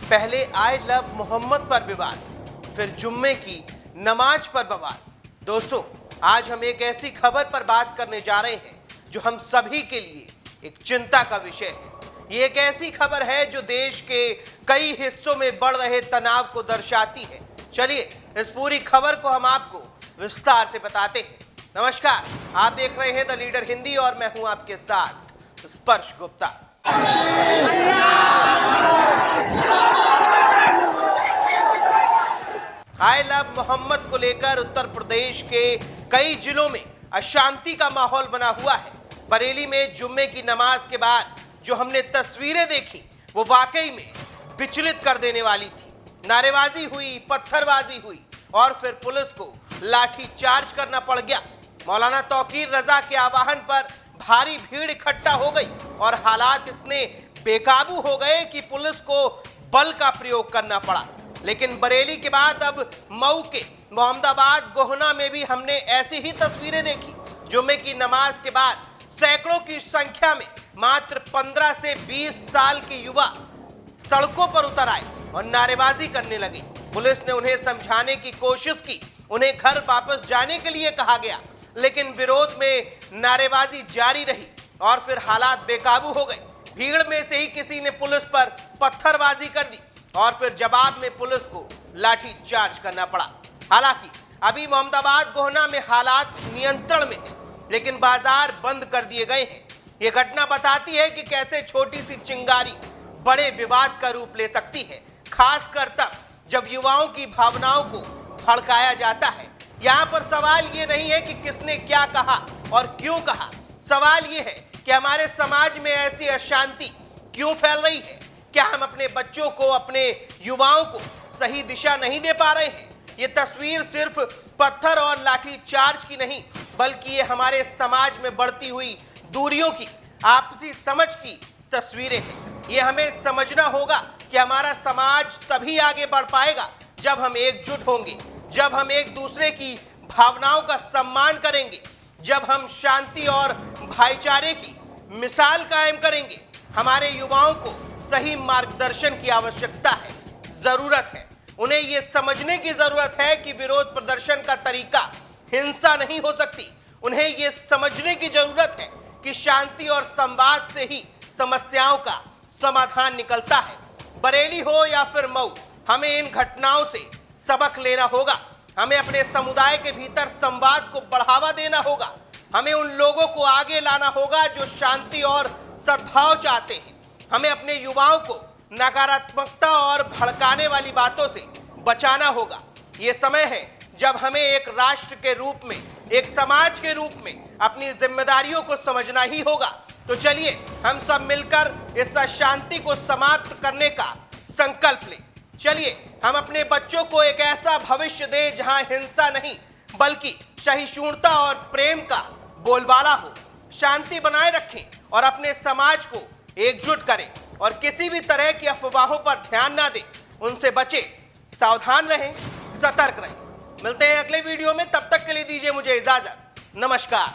पहले I love Mohammad पर विवाद, फिर जुम्मे की नमाज पर बवाल। दोस्तों, आज हम एक ऐसी खबर पर बात करने जा रहे हैं जो हम सभी के लिए एक चिंता का विषय है। ये एक ऐसी खबर है जो देश के कई हिस्सों में बढ़ रहे तनाव को दर्शाती है। चलिए इस पूरी खबर को हम आपको विस्तार से बताते हैं। नमस्कार, आप देख रहे हैं द लीडर हिंदी और मैं हूं आपके साथ स्पर्श गुप्ता। आई लव मोहम्मद को लेकर उत्तर प्रदेश के कई जिलों में अशांति का माहौल बना हुआ है। बरेली में जुम्मे की नमाज के बाद जो हमने तस्वीरें देखी वो वाकई में विचलित कर देने वाली थी। नारेबाजी हुई, पत्थरबाजी हुई और फिर पुलिस को लाठी चार्ज करना पड़ गया। मौलाना तौकीर रजा के आह्वान पर भारी भीड़ इकट्ठा हो गई और हालात इतने बेकाबू हो गए कि पुलिस को बल का प्रयोग करना पड़ा। लेकिन बरेली के बाद अब मऊ के मोहम्मदाबाद गोहना में भी हमने ऐसी ही तस्वीरें देखी। जुम्मे की नमाज के बाद सैकड़ों की संख्या में मात्र 15 से 20 साल के युवा सड़कों पर उतर आए और नारेबाजी करने लगे। पुलिस ने उन्हें समझाने की कोशिश की, उन्हें घर वापस जाने के लिए कहा गया, लेकिन विरोध में नारेबाजी जारी रही और फिर हालात बेकाबू हो गए। भीड़ में से ही किसी ने पुलिस पर पत्थरबाजी कर दी और फिर जवाब में पुलिस को लाठी चार्ज करना पड़ा। हालांकि अभी मोहम्मदाबाद गोहना में हालात नियंत्रण में है, लेकिन बाजार बंद कर दिए गए हैं। ये घटना बताती है कि कैसे छोटी सी चिंगारी बड़े विवाद का रूप ले सकती है, खासकर तब जब युवाओं की भावनाओं को भड़काया जाता है। यहाँ पर सवाल ये नहीं है कि किसने क्या कहा और क्यों कहा, सवाल ये है कि हमारे समाज में ऐसी अशांति क्यों फैल रही है। क्या हम अपने बच्चों को, अपने युवाओं को सही दिशा नहीं दे पा रहे हैं? ये तस्वीर सिर्फ पत्थर और लाठी चार्ज की नहीं, बल्कि ये हमारे समाज में बढ़ती हुई दूरियों की, आपसी समझ की तस्वीरें हैं। ये हमें समझना होगा कि हमारा समाज तभी आगे बढ़ पाएगा जब हम एकजुट होंगे, जब हम एक दूसरे की भावनाओं का सम्मान करेंगे, जब हम शांति और भाईचारे की मिसाल कायम करेंगे। हमारे युवाओं को सही मार्गदर्शन की आवश्यकता है, जरूरत है। उन्हें यह समझने की जरूरत है कि विरोध प्रदर्शन का तरीका हिंसा नहीं हो सकती। उन्हें यह समझने की जरूरत है कि शांति और संवाद से ही समस्याओं का समाधान निकलता है। बरेली हो या फिर मऊ, हमें इन घटनाओं से सबक लेना होगा। हमें अपने समुदाय के भीतर संवाद को बढ़ावा देना होगा। हमें उन लोगों को आगे लाना होगा जो शांति और सद्भाव चाहते हैं। हमें अपने युवाओं को नकारात्मकता और भड़काने वाली बातों से बचाना होगा। ये समय है जब हमें एक राष्ट्र के रूप में, एक समाज के रूप में अपनी जिम्मेदारियों को समझना ही होगा। तो चलिए हम सब मिलकर इस अशांति को समाप्त करने का संकल्प लें। चलिए हम अपने बच्चों को एक ऐसा भविष्य दें जहां हिंसा नहीं बल्कि सहिष्णुता और प्रेम का बोलबाला हो। शांति बनाए रखें और अपने समाज को एकजुट करें और किसी भी तरह की अफवाहों पर ध्यान ना दें, उनसे बचें, सावधान रहें, सतर्क रहें। मिलते हैं अगले वीडियो में, तब तक के लिए दीजिए मुझे इजाजत। नमस्कार।